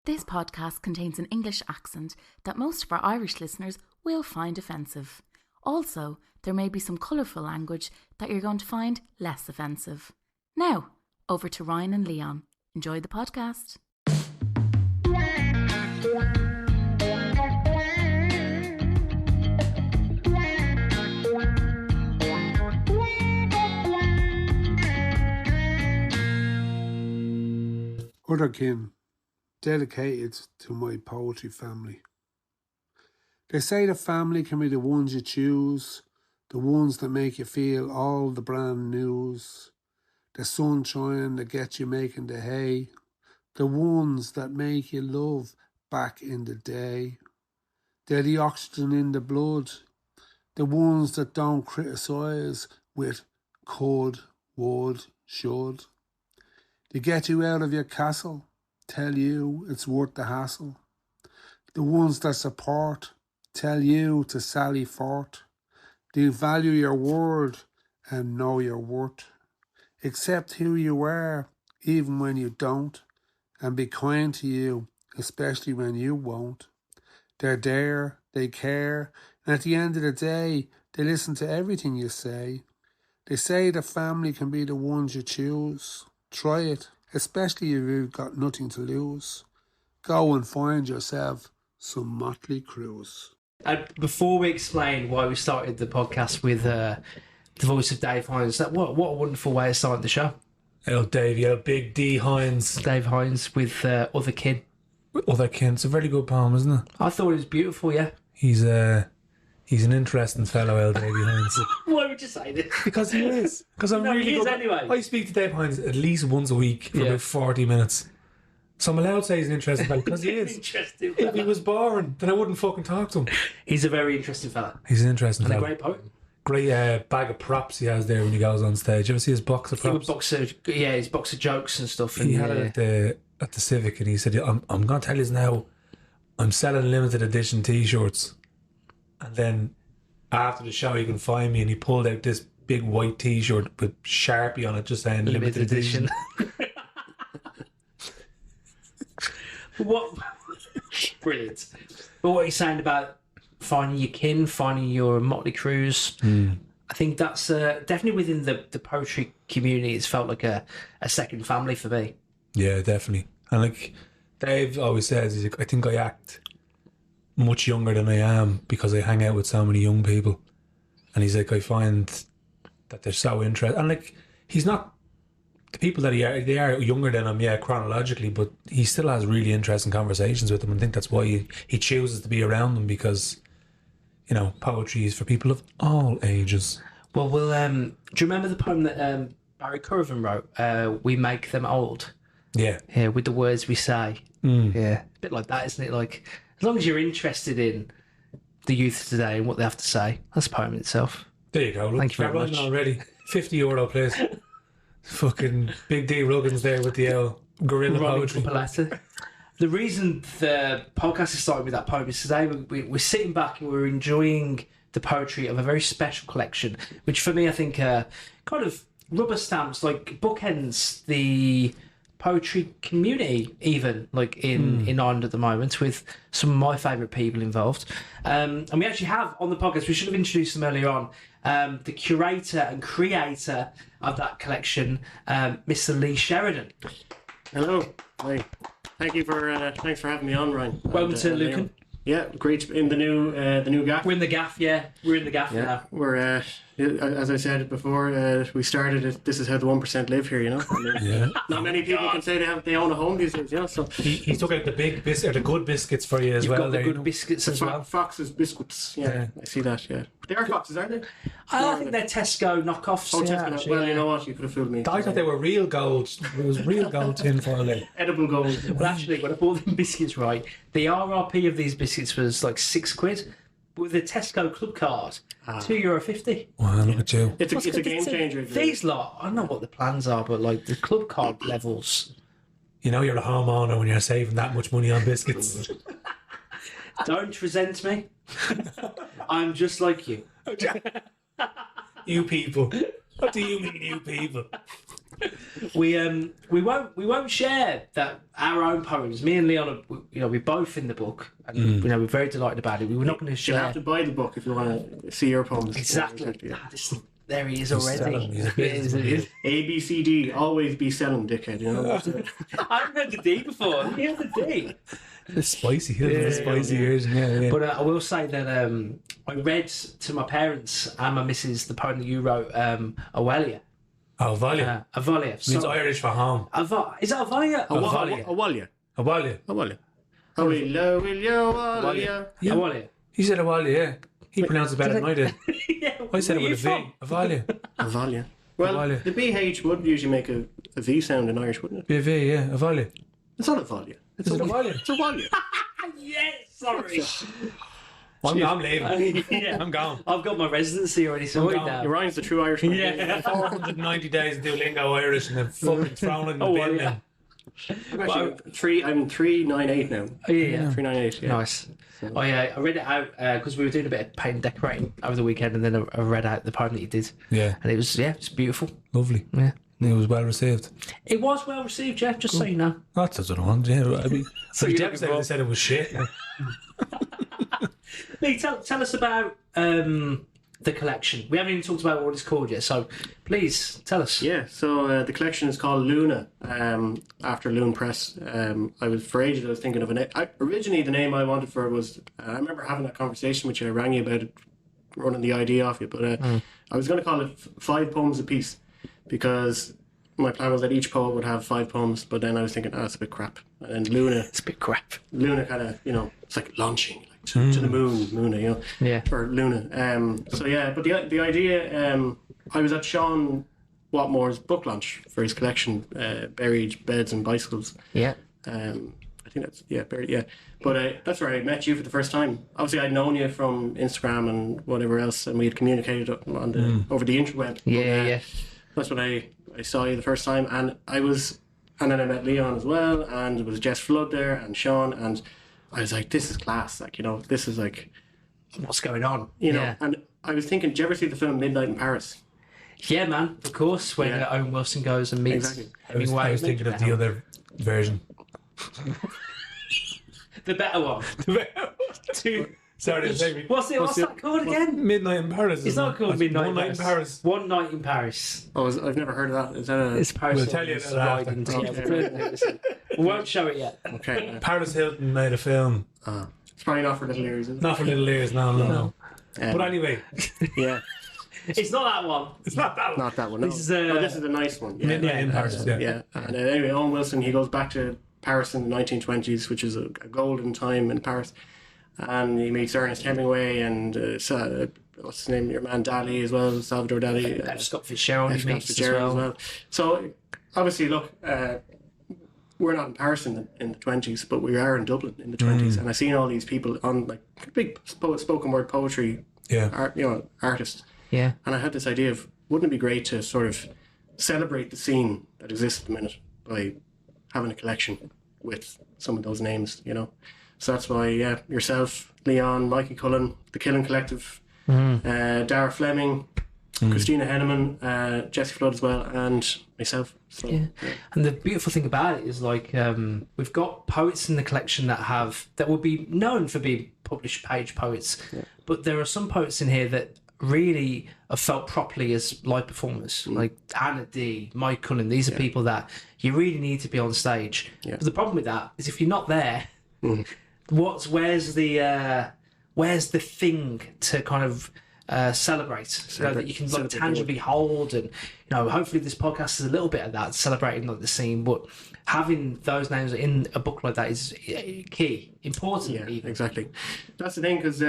This podcast contains an English accent that most of our Irish listeners will find offensive. Also, there may be some colourful language that you're going to find less offensive. Now, over to Ryan and Leon. Enjoy the podcast. Other kin, dedicated to my poetry family. They say the family can be the ones you choose, the ones that make you feel all the brand news, the sunshine that gets you making the hay, the ones that make you love back in the day. They're the oxygen in the blood, the ones that don't criticise with could, would, should. They get you out of your castle, tell you it's worth the hassle. The ones that support, tell you to sally forth. They value your word and know your worth. Accept who you are, even when you don't, and be kind to you, especially when you won't. They're there, they care, and at the end of the day, they listen to everything you say. They say the family can be the ones you choose. Try it, especially if you've got nothing to lose. Go and find yourself some motley crews. Before we explain why we started the podcast with the voice of Dave Hynes, what a wonderful way of starting the show. Oh, Dave, yeah, Big D Hynes. Dave Hynes with Other Kin. Other Kin. It's a very good poem, isn't it? I thought it was beautiful, yeah. He's an interesting fellow, El Davey Hynes. Why would you say this? Because he is. Because I'm really he is good. anyway. I speak to Dave Hynes at least once a week for about 40 minutes. So I'm allowed to say he's an interesting fellow because he is. Interesting fella. If he was boring, then I wouldn't fucking talk to him. He's a very interesting fella. He's an interesting And fellow. a great poet. Great bag of props he has there when he goes on stage. You ever see his box of props? His box of jokes and stuff. He had it at the Civic, and he said, I'm going to tell you now, I'm selling limited edition T-shirts. And then after the show, you can find me, and he pulled out this big white T-shirt with Sharpie on it, just saying limited edition. What? Brilliant. But what he's saying about finding your kin, finding your motley crews, I think that's definitely within the poetry community. It's felt like a second family for me. Yeah, definitely. And like Dave always says, he's like, I think I act much younger than I am because I hang out with so many young people. And he's like, I find that they're so interested. And like, he's not, the people that they are younger than him, yeah, chronologically, but he still has really interesting conversations with them. And I think that's why he chooses to be around them, because, you know, poetry is for people of all ages. Well, do you remember the poem that Barry Curvin wrote? We make them old. Yeah. Yeah, with the words we say. Yeah, a bit like that, isn't it? Like, as long as you're interested in the youth today and what they have to say, that's a poem in itself. There you go. Look, thank you very much. Already, €50, please. Fucking Big D Ruggins there with the gorilla poetry. The reason the podcast is starting with that poem is today we're sitting back and we're enjoying the poetry of a very special collection, which for me I think kind of rubber stamps, like bookends the poetry community, even like in Ireland at the moment, with some of my favourite people involved. And we actually have on the podcast, we should have introduced them earlier on, the curator and creator of that collection, Mr. Lee Sheridan. Hello. Hi. Thanks for having me on, Ryan. Welcome to Lucan. Yeah, great in the new gaff. We're in the gaff, yeah. We're in the gaff now. We're as I said before, we started it. This is how the 1% live here, you know. I mean, not many people can say they own a home these days, you know. So he took out the big biscuit, or the good biscuits for you as well. You've got the good biscuits as well. Fox's biscuits. Yeah, I see that. Yeah, they are Foxes, aren't they? I think they're Tesco knockoffs. Oh, Tesco. Well, you know what? You could have fooled me. I thought they were real gold. It was real gold tin foil. Edible gold. Well, actually, when I bought them biscuits, right, the RRP of these biscuits was like £6. With the Tesco club card, €2.50. Wow, look at you. It's a game changer. These lot, I don't know what the plans are, but like the club card levels. You know you're a homeowner when you're saving that much money on biscuits. Don't resent me. I'm just like you. You people. What do you mean, you people? we won't share that our own poems. Me and Leon, we're both in the book, and we're very delighted about it. We were not going to You share. have to buy the book if you want to see your poems. Exactly. Yeah. There he is selling. already. He's a businessman. A, B, C, D. Always be selling, dickhead. You know. I haven't heard the D before. Here's the D. It's spicy. It's spicy version. Yeah. But I will say that I read to my parents and my missus the poem that you wrote, Awalia. Oh, Valia. Avalia. Means Irish for home. Is that Avalia? Awalia. Awalia. Awalia. Awalia. Awalia. He said Awalia, yeah. He pronounced it better than I did. Yeah, I said it where with are a you V. Avalia. Avalia. Well, Avalia. the BH would usually make a V sound in Irish, wouldn't it? Be a V, yeah. Avalia. It's not Avalia. It's Is it Avalia? It's Awalia. Yes, sorry. I'm leaving. Yeah. I'm gone. I've got my residency already sorted gone. now. Your Ryan's the true Irish. Yeah. 490 days of Duolingo Irish and then fucking thrown in the bin. yeah. I'm 398 now. Yeah. 398. Yeah. Nice. I read it out because we were doing a bit of paint and decorating over the weekend, and then I read out the poem that you did, Yeah, and it was it's beautiful. lovely. Yeah. It was well received. It was well received, Jeff. Just so you know. That's what I want. Yeah, I mean, So so you're devastated looking they said it was shit. Lee, tell us about the collection. We haven't even talked about what it's called yet, so please tell us. Yeah, so the collection is called Luna, after Loon Press. I was thinking of a name. Originally, the name I wanted for it was, I remember having that conversation with you, I rang you about it, running the idea off you, but I was going to call it 5 poems a piece, because my plan was that each poet would have 5 poems, but then I was thinking, that's a bit crap. And Luna, It's a bit crap. Luna kind of, it's like launching like to the moon, Luna, Yeah. or Luna. So yeah, but the idea, I was at Sean Watmore's book launch for his collection, Buried Beds and Bicycles. Yeah. I think that's Buried, yeah. But that's where I met you for the first time. Obviously, I'd known you from Instagram and whatever else, and we had communicated on the over the interweb. Yeah. That's when I saw you the first time, and then I met Leon as well, and it was Jess Flood there and Sean, and I was like, this is class, like, this is like, What's going on? and I was thinking, did you ever see the film Midnight in Paris? Yeah, man. Of course, when Yeah. Owen Wilson goes and meets Exactly. Hemingway. I was thinking of the other version. The better one. Sorry, What's that called again? Midnight in Paris. It's isn't not it? called Midnight One Night in Paris. One Night in Paris. Oh, I've never heard of that. Is that a... It's Paris. We'll tell you Hilton's that after. riding together. We won't show it yet. Okay. Paris Hilton made a film. It's probably not for little ears, is it? Not for little ears, no. But anyway, Yeah. It's not that one. it's not that one. Not that one, no. This is, this is a nice one. Yeah. Midnight in Paris, yeah. Yeah. And anyway, Owen Wilson, he goes back to Paris in the 1920s, which is a golden time in Paris. And he meets Ernest Hemingway and what's his name? Your man Dali as well, Salvador Dali. F. Scott Fitzgerald F. he Scott meets as Fitzgerald well. So obviously, look, we're not in Paris in the 20s, but we are in Dublin in the 20s, and I've seen all these people on like big spoken word poetry, Yeah. artists, Yeah. and I had this idea of, wouldn't it be great to sort of celebrate the scene that exists at the minute by having a collection with some of those names, So that's why, yourself, Leon, Mikey, Cullen, the Killing Collective, Daragh, Fleming, Christina, Hennemann, Jesse Flood as well, and myself. So, Yeah. And the beautiful thing about it is like we've got poets in the collection that will be known for being published page poets, but there are some poets in here that really are felt properly as live performers, like Anna D, Mike Cullen. These are people that you really need to be on stage. Yeah. But the problem with that is if you're not there, where's the thing to kind of celebrate, that you can like tangibly hold, and hopefully this podcast is a little bit of that, celebrating like the scene, but having those names in a book like that is key, important. Yeah, even. exactly. That's the thing, because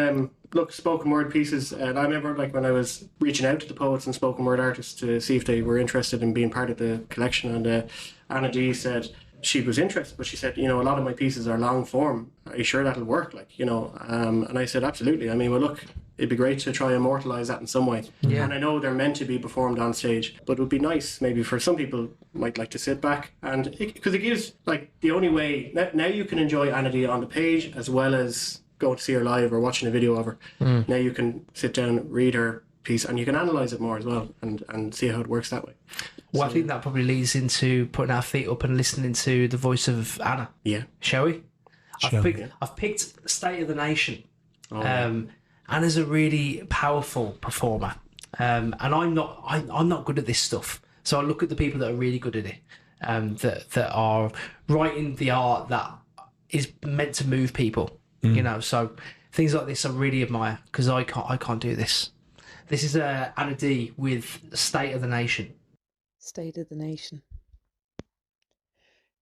look, spoken word pieces, and I remember like when I was reaching out to the poets and spoken word artists to see if they were interested in being part of the collection, and Anna D said she was interested, but she said, a lot of my pieces are long form. Are you sure that'll work? And I said, absolutely. I mean, well, look, it'd be great to try immortalize that in some way. Yeah. And I know they're meant to be performed on stage, but it would be nice maybe for some people might like to sit back, and because it gives like the only way now you can enjoy Anna D on the page as well as going to see her live or watching a video of her. Now you can sit down, read her piece, and you can analyze it more as well, and see how it works that way. Well, So, I think that probably leads into putting our feet up and listening to the voice of Anna. yeah. Shall we? Sure. I've picked State of the Nation. Oh, yeah. Anna's a really powerful performer, and I'm not good at this stuff. So I look at the people that are really good at it, that are writing the art that is meant to move people. You know, so things like this I really admire because I can't do this. This is Anna D with State of the Nation. State of the Nation.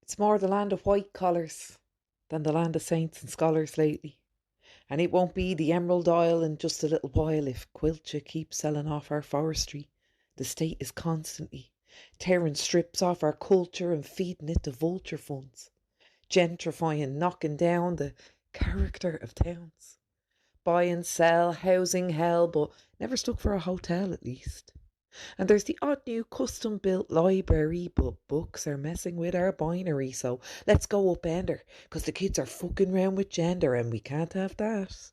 It's more the land of white collars than the land of saints and scholars lately. And it won't be the Emerald Isle in just a little while if Quilcha keeps selling off our forestry. The state is constantly tearing strips off our culture and feeding it to vulture funds. Gentrifying, knocking down the character of towns. Buy and sell, housing hell, but never stuck for a hotel at least. And there's the odd new custom-built library, but books are messing with our binary, so let's go upender, 'cause the kids are fucking round with gender and we can't have that.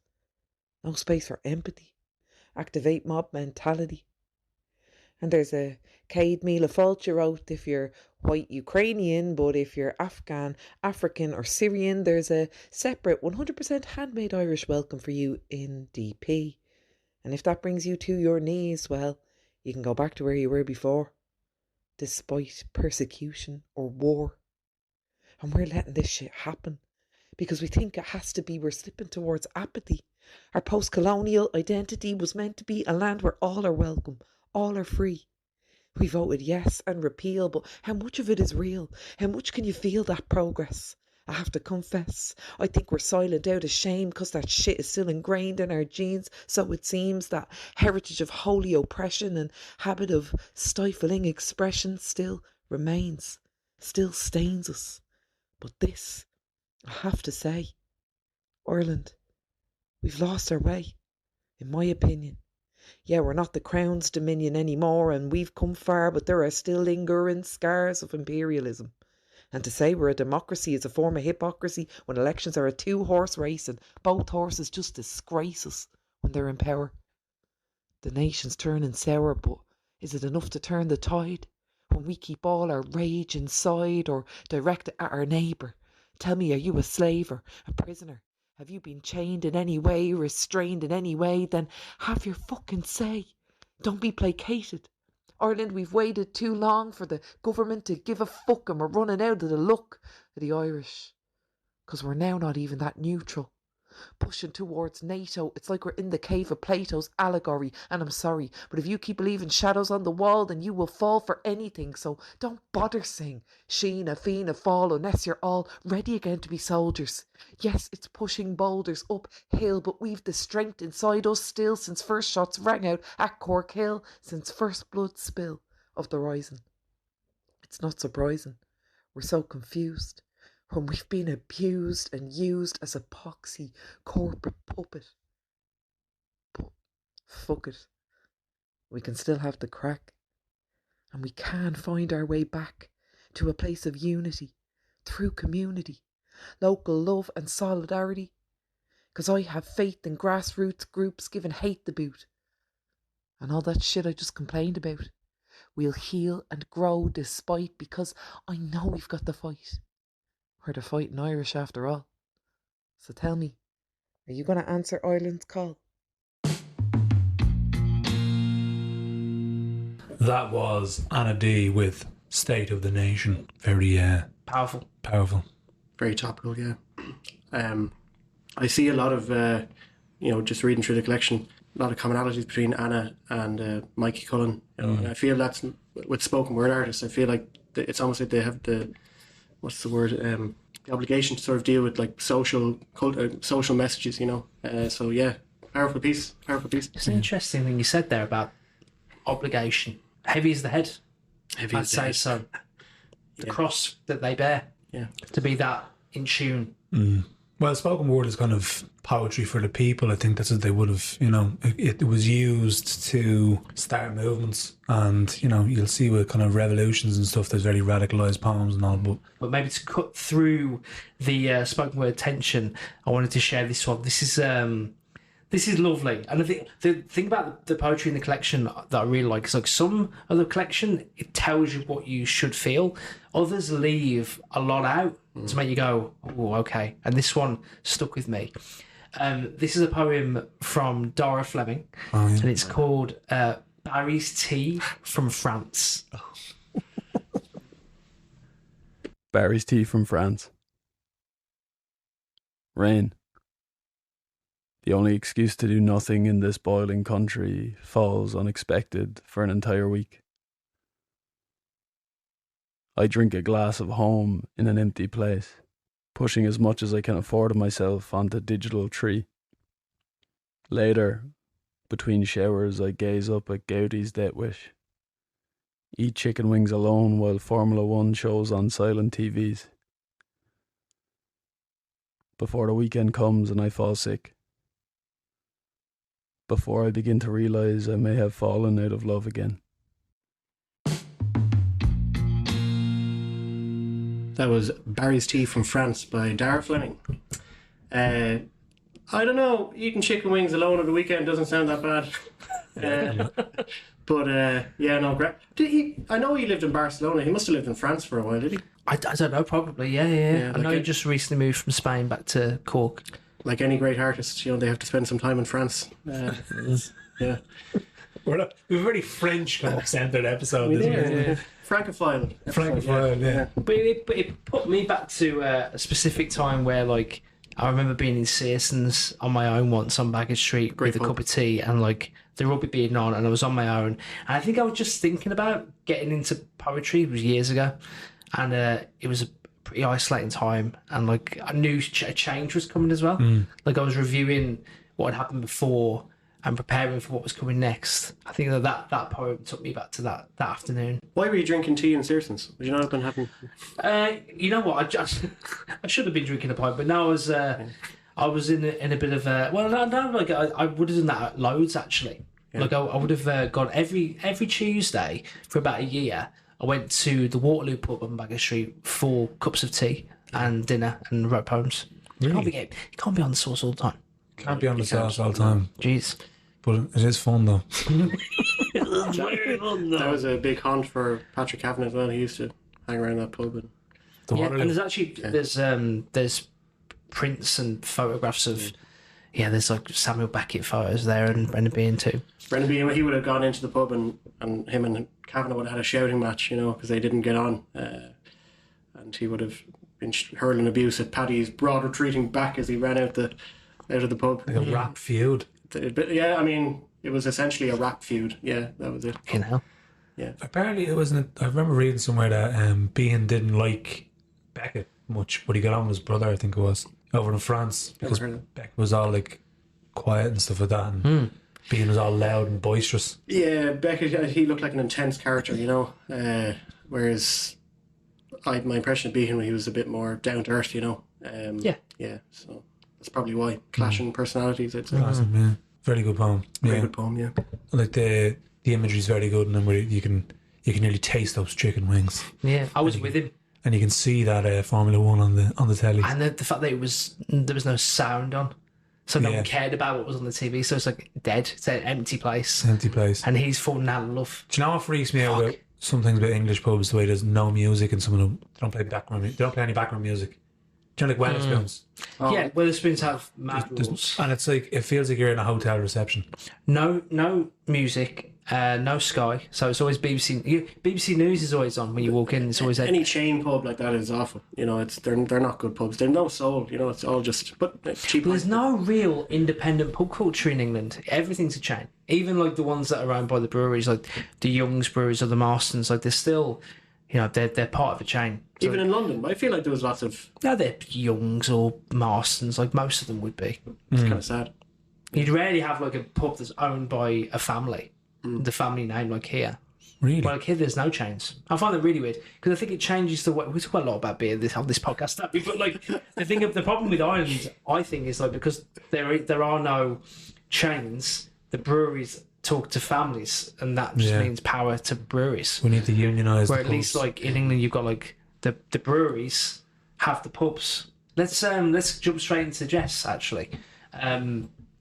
No space for empathy. Activate mob mentality. And there's a Cade Mila Fulcher out if you're white Ukrainian, but if you're Afghan, African or Syrian, there's a separate 100% handmade Irish welcome for you in DP. And if that brings you to your knees, well, you can go back to where you were before, despite persecution or war. And we're letting this shit happen because we think it has to be. We're slipping towards apathy. Our post-colonial identity was meant to be a land where all are welcome, all are free. We voted yes and repeal, but how much of it is real? How much can you feel that progress? I have to confess, I think we're silent out of shame because that shit is still ingrained in our genes. So it seems that heritage of holy oppression and habit of stifling expression still remains, still stains us. But this, I have to say, Ireland, we've lost our way, in my opinion. Yeah, we're not the Crown's dominion anymore and we've come far, but there are still lingering scars of imperialism. And to say we're a democracy is a form of hypocrisy when elections are a two-horse race and both horses just disgrace us when they're in power. The nation's turning sour, but is it enough to turn the tide? When we keep all our rage inside or direct it at our neighbour. Tell me, are you a slave or a prisoner? Have you been chained in any way, restrained in any way? Then have your fucking say. Don't be placated. Ireland, we've waited too long for the government to give a fuck and we're running out of the luck of the Irish. 'Cause we're now not even that neutral. Pushing towards NATO, it's like we're in the cave of Plato's allegory. And I'm sorry, but if you keep believing shadows on the wall, then you will fall for anything. So don't bother saying Sheena, Fianna Fáil unless you're all ready again to be soldiers. Yes, it's pushing boulders uphill, but we've the strength inside us still since first shots rang out at Cork Hill, since first blood spill of the rising. It's not surprising. We're so confused. When we've been abused and used as a poxy corporate puppet. But fuck it. We can still have the crack. And we can find our way back to a place of unity through community, local love and solidarity. 'Cause I have faith in grassroots groups giving hate the boot. And all that shit I just complained about. We'll heal and grow despite, because I know we've got the fight. We're the fighting Irish after all. So tell me, are you going to answer Ireland's call? That was Anna D with State of the Nation. Very powerful. Very topical, yeah. I see a lot of, just reading through the collection, a lot of commonalities between Anna and Mikey Cullen. And I feel that's, with spoken word artists, I feel like it's almost like they have the obligation to sort of deal with like social messages, so yeah, powerful piece. It's an interesting thing you said there about obligation. Heavy is the head. I'd say so. The cross that they bear. Yeah. To be that in tune. Well, spoken word is kind of poetry for the people. I think that's what they would have, it was used to start movements. And, you'll see with kind of revolutions and stuff, there's very radicalised poems and all. But maybe to cut through the spoken word tension, I wanted to share this one. This is This is lovely, and I think the thing about the poetry in the collection that I really like is like some of the collection, it tells you what you should feel. Others leave a lot out to make you go, "Oh, okay." And this one stuck with me. This is a poem from Daragh Fleming, and it's called "Barry's Tea from France." Barry's tea from France. Rain. The only excuse to do nothing in this boiling country falls unexpected for an entire week. I drink a glass of home in an empty place, pushing as much as I can afford of myself onto digital tree. Later, between showers, I gaze up at Gaudi's Death Wish. Eat chicken wings alone while Formula One shows on silent TVs. Before the weekend comes and I fall sick. Before I begin to realise I may have fallen out of love again. That was Barry's Tea from France by Daragh Fleming. I don't know, eating chicken wings alone on the weekend doesn't sound that bad. Great. I know he lived in Barcelona. He must have lived in France for a while, did he? I don't know, probably, yeah. I know he just recently moved from Spain back to Cork. Like any great artist, they have to spend some time in France. Yeah. We're a very French kind of centered episode, isn't it? Yeah. Francophile. Francophile, yeah. But it put me back to a specific time where, like, I remember being in Searsons on my own once on Baggage Street with a cup of tea and, like, the rugby being on, and I was on my own. And I think I was just thinking about getting into poetry. It was years ago. And it was a pretty isolating time. And, like, I knew a change was coming as well. Like, I was reviewing what had happened before and preparing for what was coming next. I think that poem took me back to that afternoon. Why were you drinking tea in Searsons? Would you not have been having... You know what? I should have been drinking a pint, but now I was in a bit of a... Well, no, like, I would have done that loads, actually. Yeah. Like, I would have gone every Tuesday for about a year. I went to the Waterloo pub on Baggage Street for cups of tea and dinner and wrote poems. Really? You can't be on the sauce all the time. Can't be on the sauce all the time. Jeez. But it is fun, though. That was a big haunt for Patrick Kavanagh as well. He used to hang around that pub. And there's actually... There's prints and photographs of... Yeah, there's like Samuel Beckett photos there and Brendan Behan too. Brendan Behan, he would have gone into the pub and him and Kavanagh would have had a shouting match, because they didn't get on. And he would have been hurling abuse at Paddy's broad retreating back as he ran out of the pub. Like a rap feud. But yeah, I mean, it was essentially a rap feud. Yeah, that was it. Yeah. Apparently it wasn't... I remember reading somewhere that Behan didn't like Beckett much, but he got on with his brother, I think it was, over in France, because Beck was all like quiet and stuff like that, and Behan was all loud and boisterous. Yeah, Beckett, he looked like an intense character, whereas my impression of Behan, he was a bit more down to earth, Yeah, so that's probably why. Clashing personalities, I'd say. Awesome, yeah. Very good poem. Very good poem, yeah. Like the imagery is very good, and then where you can nearly taste those chicken wings. Yeah, I was with him. And you can see that Formula One on the telly. And the fact that there was no sound on. So no one cared about what was on the TV. So it's like dead. It's an empty place. Empty place. And he's fallen out of love. Do you know what freaks me out about some things about English pubs? The way there's no music and some of them they don't play any background music. Do you know, like Wetherspoons? Yeah, Wetherspoons have mad rules. And it's like, it feels like you're in a hotel reception. No music, no Sky. So it's always BBC. BBC News is always on when you walk in. It's always any chain pub like that is awful. They're not good pubs. They're no soul. It's all just cheap. There's no real independent pub culture in England. Everything's a chain. Even like the ones that are owned by the breweries, like the Young's breweries or the Marstons, like they're still, they're part of a chain. So, even in London, I feel like there was lots of... No, they're Young's or Marstons, like most of them would be. It's kind of sad. You'd rarely have like a pub that's owned by a family, the family name, like here. Really? But like here, there's no chains. I find that really weird because I think it changes the way... We talk a lot about beer on this podcast, don't we? But like the problem with Ireland, I think, is like because there are no chains, the breweries talk to families, and that just means power to breweries. We need to unionise. Where at least like in England, you've got like the breweries have the pubs. Let's jump straight into Jess actually.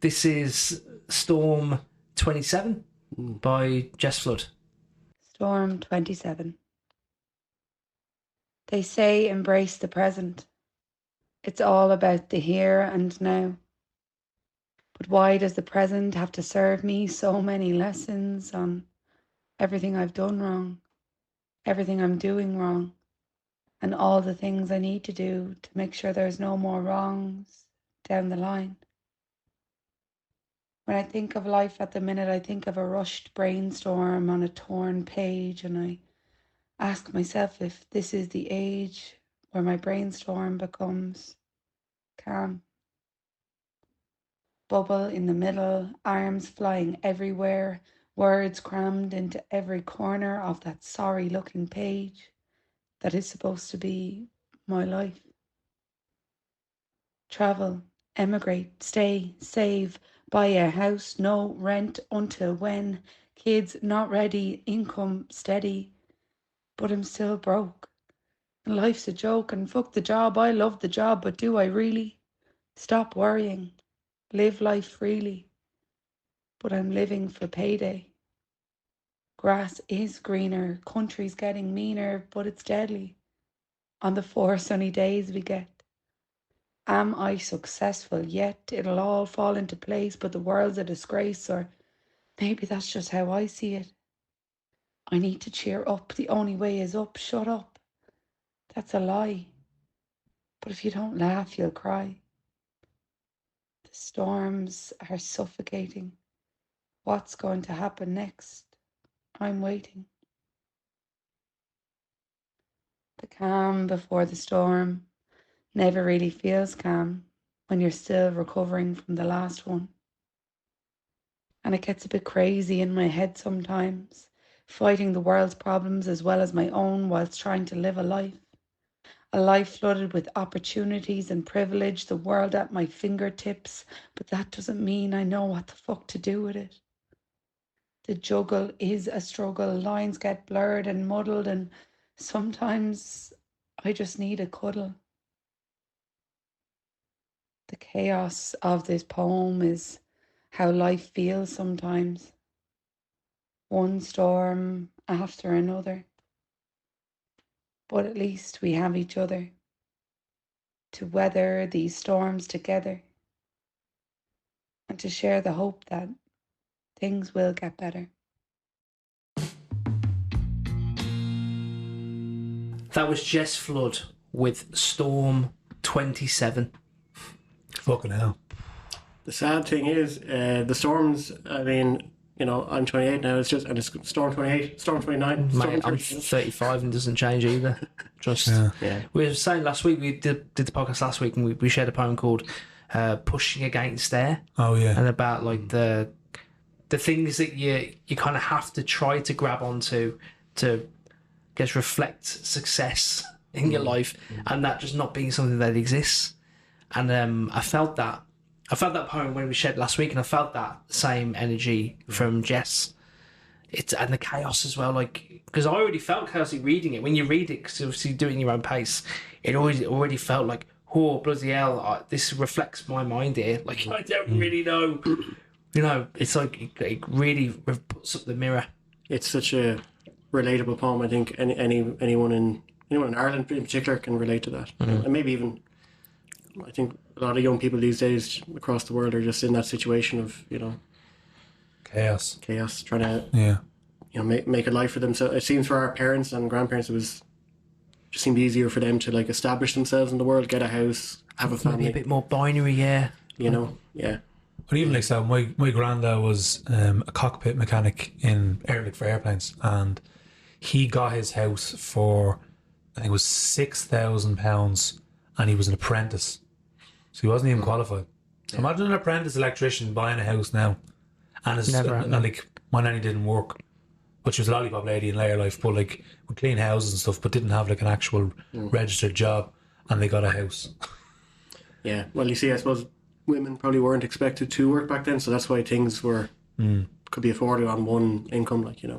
This is Storm 27 by Jess Flood. Storm 27. They say embrace the present. It's all about the here and now. But why does the present have to serve me so many lessons on everything I've done wrong, everything I'm doing wrong, and all the things I need to do to make sure there's no more wrongs down the line? When I think of life at the minute, I think of a rushed brainstorm on a torn page, and I ask myself if this is the age where my brainstorm becomes calm. Bubble in the middle, arms flying everywhere, words crammed into every corner of that sorry looking page that is supposed to be my life. Travel, emigrate, stay, save, buy a house, no rent until when, kids not ready, income steady, but I'm still broke. And life's a joke, and fuck the job, I love the job, but do I really? Stop worrying, live life freely, but I'm living for payday. Grass is greener, country's getting meaner, but it's deadly on the 4 sunny days we get. Am I successful yet? It'll all fall into place, but the world's a disgrace, or maybe that's just how I see it. I need to cheer up. The only way is up. Shut up. That's a lie. But if you don't laugh, you'll cry. The storms are suffocating. What's going to happen next? I'm waiting. The calm before the storm never really feels calm when you're still recovering from the last one. And it gets a bit crazy in my head sometimes, fighting the world's problems as well as my own whilst trying to live a life flooded with opportunities and privilege, the world at my fingertips, but that doesn't mean I know what the fuck to do with it. The juggle is a struggle, lines get blurred and muddled, and sometimes I just need a cuddle. The chaos of this poem is how life feels sometimes. One storm after another. But at least we have each other to weather these storms together and to share the hope that things will get better. That was Jess Flood with Storm 27. Fucking hell. The sad thing is, the storms, I mean, you know, I'm 28 now, it's just, and it's Storm 28, Storm 29, Storm Mate, 30. I'm 35 and it doesn't change either. Just, Yeah. We were saying last week, we did the podcast last week, and we shared a poem called Pushing Against Air. Oh, yeah. And about like the things that you kind of have to try to grab onto to, I guess, reflect success in your life, and that just not being something that exists. And I felt that poem when we shared it last week, and I felt that same energy from Jess. And the chaos as well, like, because I already felt chaotic reading it. When you read it, because obviously you do it in your own pace, it already felt like, oh, bloody hell, this reflects my mind here. Like, I don't really know. You know, it's like, it really puts up the mirror. It's such a relatable poem. I think anyone in Ireland in particular can relate to that. And maybe even, I think a lot of young people these days across the world are just in that situation of, you know, Chaos. trying to, Yeah. you know, make a life for themselves. It seems for our parents and grandparents, just seemed easier for them to like establish themselves in the world, get a house, have a family. Maybe a bit more binary, yeah. You know, yeah. But even like so, my granddad was a cockpit mechanic in for airplanes, and he got his house for, I think it was £6,000, and he was an apprentice, so he wasn't even qualified. So imagine an apprentice electrician buying a house now, and it's Never and like my nanny didn't work, but she was a lollipop lady in later life, but like would clean houses and stuff, but didn't have like an actual registered job, and they got a house. Yeah. Well, you see, I suppose women probably weren't expected to work back then, so that's why things could be afforded on one income, like, you know.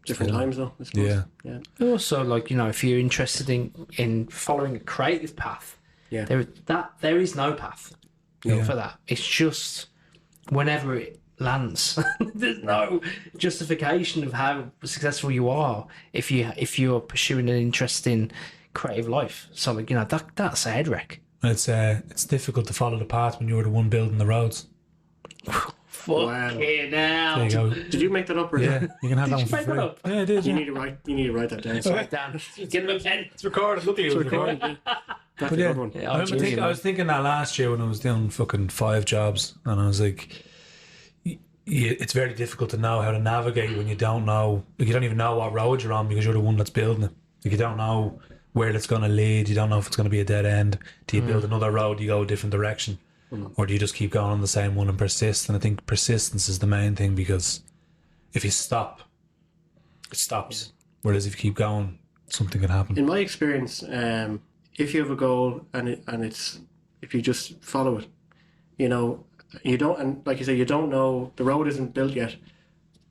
Different times though, I suppose. Yeah. Also, like, you know, if you're interested in following a creative path, Yeah. there is no path. for that. It's just whenever it lands, there's no justification of how successful you are if you're pursuing an interesting creative life. So like, that's a head wreck. It's difficult to follow the path when you're the one building the roads. Fucking hell. There you go. Did you make that up? Or Yeah, you can have that one you for make free. that up? Yeah, I did. You Yeah. need to write that down. So Dan, get him a pen. It's recorded. Luckily, it was recorded. that's But a yeah, good one. Yeah, I was thinking that last year when I was doing fucking 5 jobs, and I was like, it's very difficult to know how to navigate when you don't know. Like, you don't even know what road you're on because you're the one that's building it. Like, you don't know where it's going to lead. You don't know if it's going to be a dead end. Do you build another road? Do you go a different direction, or do you just keep going on the same one and persist? And I think persistence is the main thing, because if you stop, it stops. Whereas if you keep going, something can happen. In my experience, if you have a goal and it's if you just follow it, you don't, and like you say, you don't know, the road isn't built yet,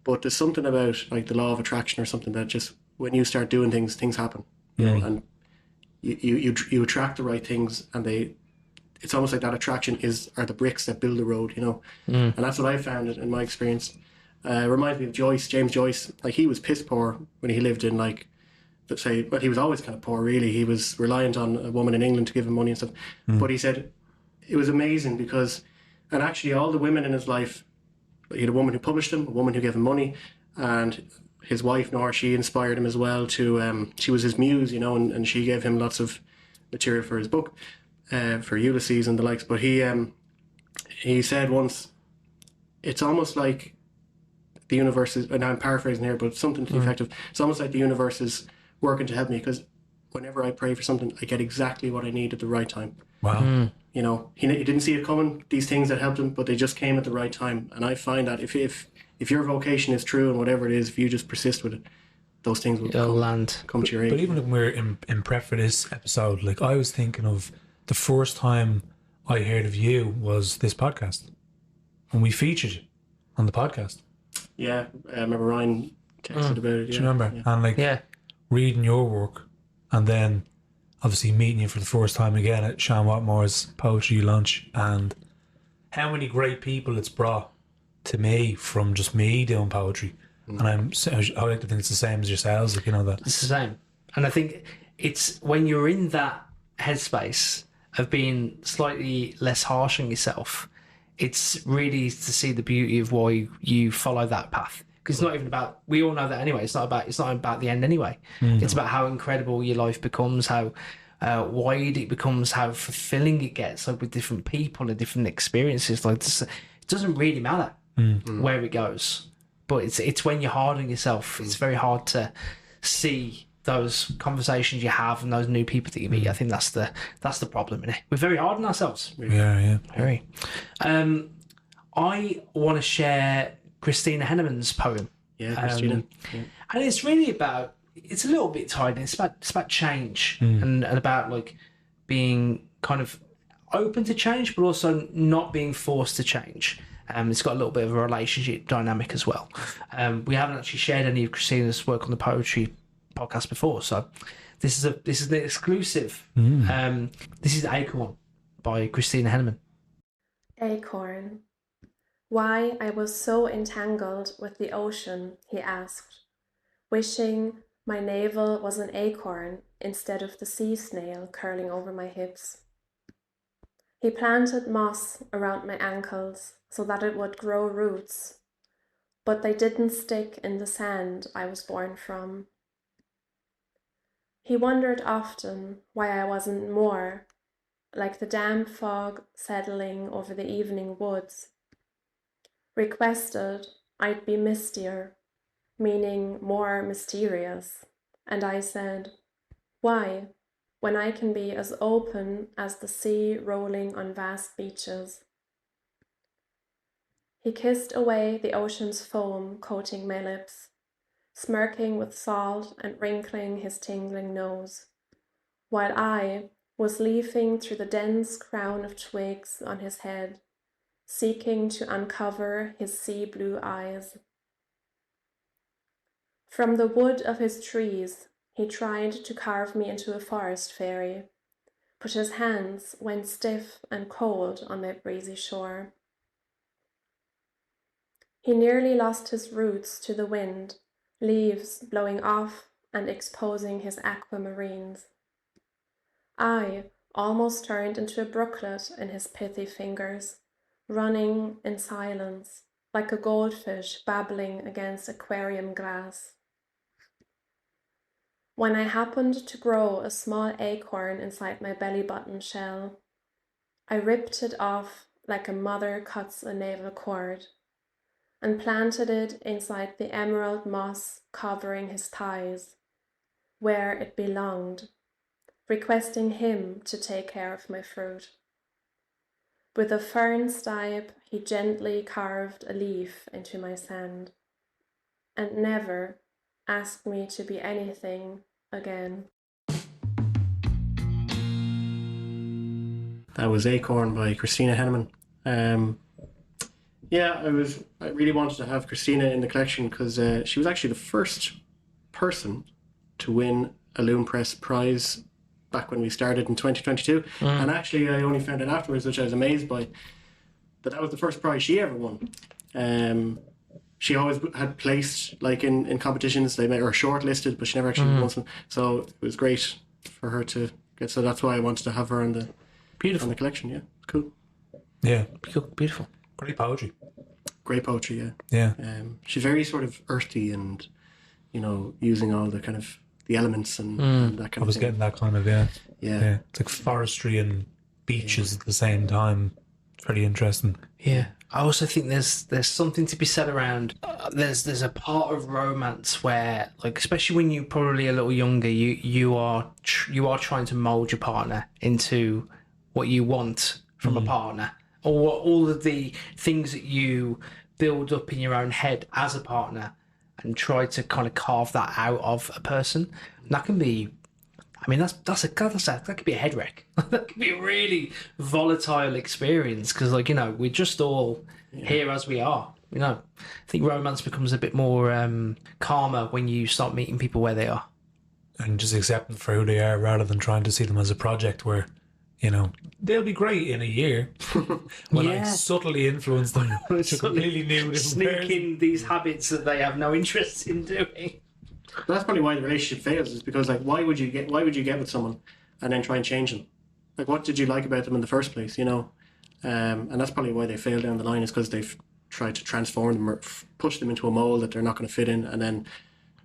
but there's something about like the law of attraction or something that just when you start doing things happen, and you attract the right things, and it's almost like that attraction are the bricks that build the road, and that's what I found in my experience. It reminds me of James Joyce. Like, he was piss poor when he lived in, like, let's say, but he was always kind of poor, really. He was reliant on a woman in England to give him money and stuff. But he said it was amazing because, and actually all the women in his life, he had a woman who published him, a woman who gave him money, and his wife, Nora, she inspired him as well to, she was his muse, and she gave him lots of material for his book, for Ulysses and the likes. But he said once, it's almost like the universe is, and I'm paraphrasing here, but something to the effect of, it's almost like the universe is working to help me, because whenever I pray for something, I get exactly what I need at the right time. Wow. He didn't see it coming, these things that helped him, but they just came at the right time. And I find that if your vocation is true and whatever it is, if you just persist with it, those things will come to your aid. But even when we're in prep for this episode, like, I was thinking of the first time I heard of you was this podcast, and we featured you on the podcast. Yeah, I remember Ryan texted about it. Do you remember? Yeah. And reading your work, and then obviously meeting you for the first time again at Sean Watmore's poetry lunch, and how many great people it's brought to me from just me doing poetry. And I like to think it's the same as yourselves, like, that. It's the same. And I think it's when you're in that headspace of being slightly less harsh on yourself, it's really to see the beauty of why you follow that path. Because it's not even about, we all know that anyway, it's not about the end anyway. It's about how incredible your life becomes, how wide it becomes, how fulfilling it gets, like with different people and different experiences. Like this, it doesn't really matter where it goes, but it's when you're hard on yourself, it's very hard to see those conversations you have and those new people that you meet. I think that's the problem, innit? We're very hard on ourselves. Yeah. Very. I want to share Christina Hennemann's poem. Yeah, Christina. And it's really about, it's a little bit tied in, it's about change and about like being kind of open to change, but also not being forced to change. It's got a little bit of a relationship dynamic as well. We haven't actually shared any of Christina's work on the poetry podcast before, so this is the exclusive. This is Acorn by Christina Hennemann. Acorn. Why I was so entangled with the ocean, he asked, wishing my navel was an acorn instead of the sea snail curling over my hips. He planted moss around my ankles so that it would grow roots, but they didn't stick in the sand I was born from. He wondered often why I wasn't more like the damp fog settling over the evening woods. Requested I'd be mistier, meaning more mysterious, and I said, why, when I can be as open as the sea rolling on vast beaches? He kissed away the ocean's foam coating my lips, smirking with salt and wrinkling his tingling nose, while I was leafing through the dense crown of twigs on his head, seeking to uncover his sea blue eyes. From the wood of his trees, he tried to carve me into a forest fairy, but his hands went stiff and cold on my breezy shore. He nearly lost his roots to the wind, leaves blowing off and exposing his aquamarines. I almost turned into a brooklet in his pithy fingers, running in silence, like a goldfish babbling against aquarium glass. When I happened to grow a small acorn inside my belly button shell, I ripped it off like a mother cuts a navel cord, and planted it inside the emerald moss covering his thighs, where it belonged, requesting him to take care of my fruit. With a fern stipe, he gently carved a leaf into my sand, and never asked me to be anything again. That was Acorn by Christina Hennemann. I really wanted to have Christina in the collection because she was actually the first person to win a Luain Press prize back when we started in 2022. And actually I only found out afterwards, which I was amazed by, that was the first prize she ever won. She always had placed like in competitions, they made her shortlisted, but she never actually won some. So it was great for her to get, so that's why I wanted to have her on the collection. Yeah, it's cool. Yeah. Beautiful. Great poetry. Great poetry, yeah. Yeah. She's very sort of earthy and, using all the kind of the elements and that kind of thing. I was getting that kind of, yeah. Yeah. It's like forestry and beaches at the same time. It's very interesting. Yeah. I also think there's something to be said around, there's a part of romance where, like, especially when you're probably a little younger, you are trying to mould your partner into what you want from a partner, or all of the things that you build up in your own head as a partner, and try to kind of carve that out of a person. And that can be, I mean, that could be a head wreck. That could be a really volatile experience because, like, we're just all here as we are. I think romance becomes a bit more calmer when you start meeting people where they are, and just accept them for who they are rather than trying to see them as a project where, they'll be great in a year when I subtly influence them to completely new different sneak in these habits that they have no interest in doing. But that's probably why the relationship fails, is because, like, why would you get with someone and then try and change them? Like, what did you like about them in the first place, And that's probably why they fail down the line, is because they've tried to transform them or push them into a mold that they're not going to fit in, and then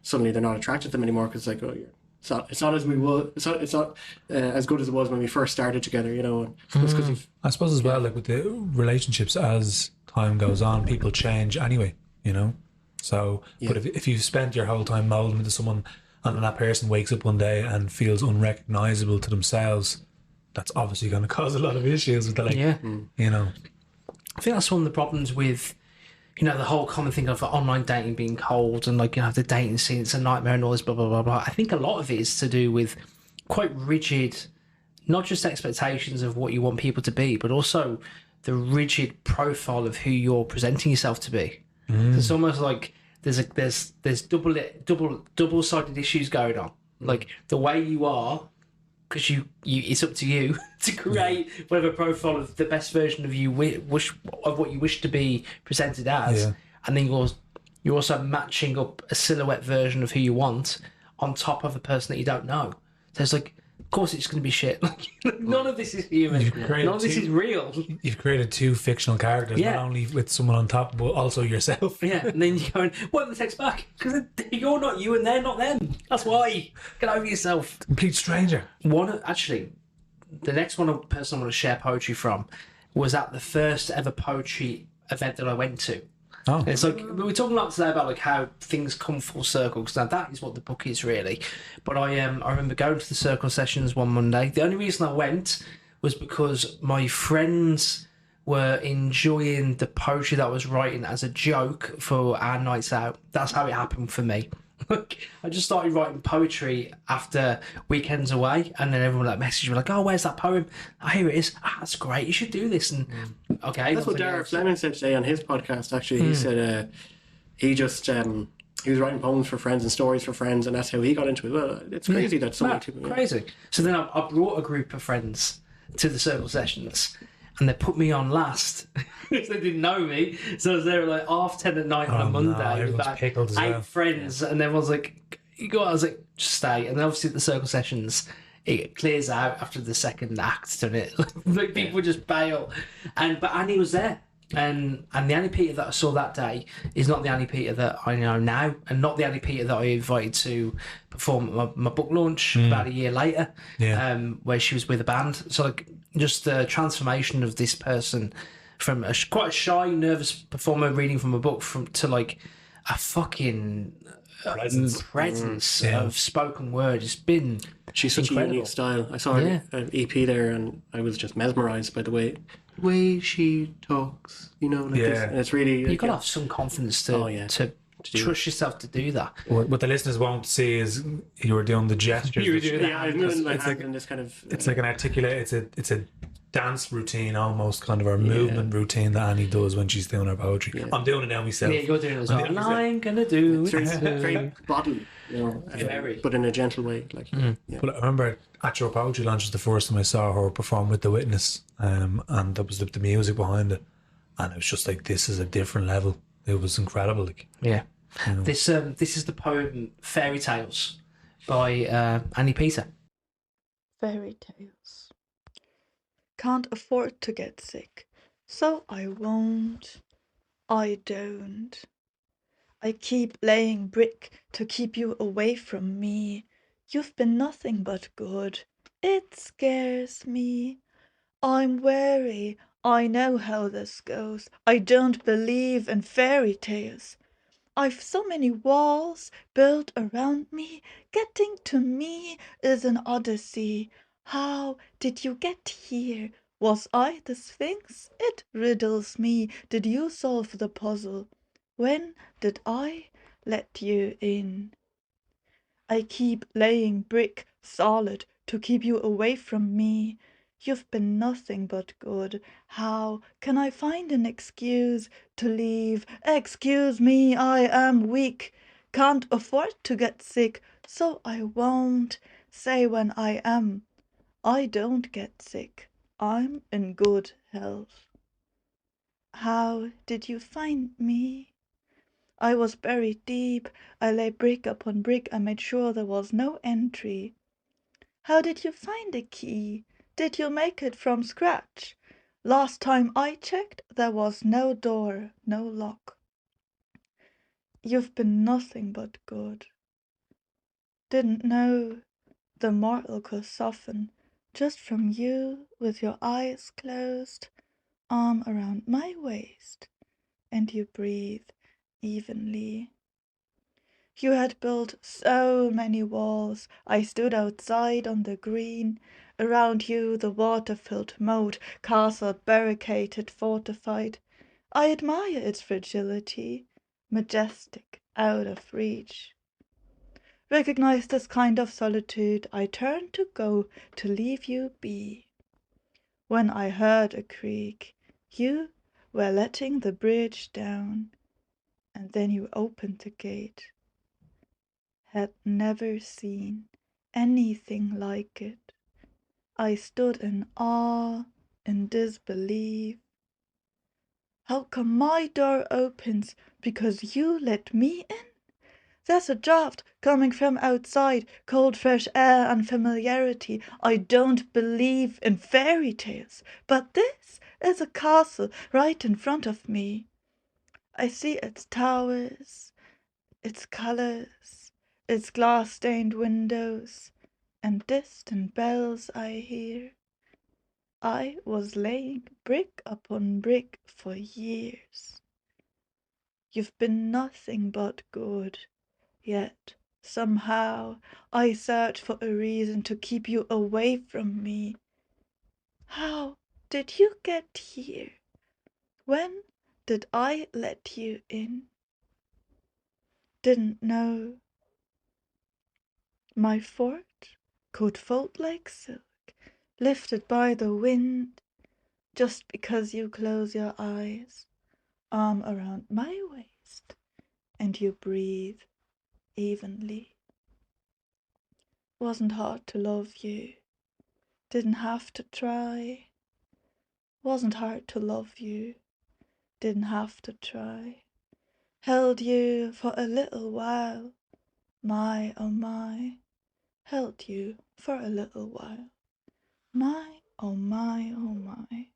suddenly they're not attracted to them anymore because, like, it's not as we would. It's not as good as it was when we first started together, And it's 'cause I suppose as well, like with the relationships, as time goes on, people change anyway, So, but if you've spent your whole time molding into someone, and then that person wakes up one day and feels unrecognisable to themselves, that's obviously going to cause a lot of issues with the, like, I think that's one of the problems with, the whole common thing of online dating being cold and, like, the dating scene, it's a nightmare and all this blah, blah, blah, blah. I think a lot of it is to do with quite rigid, not just expectations of what you want people to be, but also the rigid profile of who you're presenting yourself to be. It's almost like there's double-sided issues going on. Like, the way you are, because you it's up to you to create whatever profile of the best version of you of what you wish to be presented as, and then you're also matching up a silhouette version of who you want on top of a person that you don't know. So it's like, of course it's going to be shit. None of this is human. None of this is real. You've created two fictional characters, not only with someone on top, but also yourself. Yeah, and then you're going, what the text back? Because you're not you and they're not them. That's why. Get over yourself. Complete stranger. The next person I want to share poetry from was at the first ever poetry event that I went to. Oh. It's like, we were talking a lot today about, like, how things come full circle, because now that is what the book is really. But I remember going to the circle sessions one Monday. The only reason I went was because my friends were enjoying the poetry that I was writing as a joke for our nights out. That's how it happened for me. I just started writing poetry after weekends away, and then everyone messaged me like, "Oh, where's that poem? Oh, here it is. That's great. You should do this." And okay, that's what Daragh Fleming said today on his podcast. Actually, he said he just he was writing poems for friends and stories for friends, and that's how he got into it. Well, it's crazy that so many people. Crazy. So then I brought a group of friends to the circle sessions, and they put me on last because they didn't know me. So I was there at like 10:30 at night on a Monday with about 8 friends, and everyone's like, "You go." I was like, "Just stay." And then obviously at the circle sessions, it clears out after the second act, doesn't it? Like people just bail, but Annie was there. And the Annie Peter that I saw that day is not the Annie Peter that I know now, and not the Annie Peter that I invited to perform at my book launch about a year later, where she was with a band. So like, just the transformation of this person from quite a shy, nervous performer reading from a book to like a fucking presence of spoken word. It's been she's such incredible. a unique style. I saw her EP there, and I was just mesmerised by the way she talks, like this. And it's really you've got to have some confidence to trust yourself to do that. What the listeners won't see is you were doing the gestures. You were doing I was moving my hand in this kind of it's like an articulate, it's a dance routine almost, kind of our movement routine that Annie does when she's doing her poetry. I'm doing it now myself. Yeah, you're doing it as well. I'm gonna do it. It's very bodily, but in a gentle way. But I remember at your poetry launch was the first time I saw her perform with The Witness, and that was the music behind it, and it was just like, this is a different level. It was incredible. This is the poem Fairy Tales by Annie Peter. Fairy tales. Can't afford to get sick, so I won't. I don't. I keep laying brick to keep you away from me. You've been nothing but good. It scares me. I'm wary. I know how this goes. I don't believe in fairy tales. I've so many walls built around me. Getting to me is an odyssey. How did you get here? Was I the Sphinx? It riddles me. Did you solve the puzzle? When did I let you in? I keep laying brick solid to keep you away from me. You've been nothing but good. How can I find an excuse to leave? Excuse me, I am weak. Can't afford to get sick, so I won't say when I am. I don't get sick. I'm in good health. How did you find me? I was buried deep. I lay brick upon brick. I made sure there was no entry. How did you find a key? Did you make it from scratch? Last time I checked, there was no door, no lock. You've been nothing but good. Didn't know the mortal could soften just from you with your eyes closed, arm around my waist, and you breathe evenly. You had built so many walls. I stood outside on the green. Around you the water-filled moat, castle barricaded, fortified. I admire its fragility, majestic, out of reach. Recognize this kind of solitude. I turned to go to leave you be. When I heard a creak, you were letting the bridge down, and then you opened the gate. Had never seen anything like it. I stood in awe, in disbelief. How come my door opens because you let me in? There's a draught coming from outside, cold fresh air and familiarity. I don't believe in fairy tales, but this is a castle right in front of me. I see its towers, its colors, its glass-stained windows, and distant bells I hear. I was laying brick upon brick for years. You've been nothing but good, yet somehow I search for a reason to keep you away from me. How did you get here? When did I let you in? Didn't know. My fort could fold like silk, lifted by the wind, just because you close your eyes, arm around my waist, and you breathe evenly. Wasn't hard to love you. Didn't have to try. Wasn't hard to love you. Didn't have to try. Held you for a little while. My, oh my. Held you for a little while. My, oh my, oh my.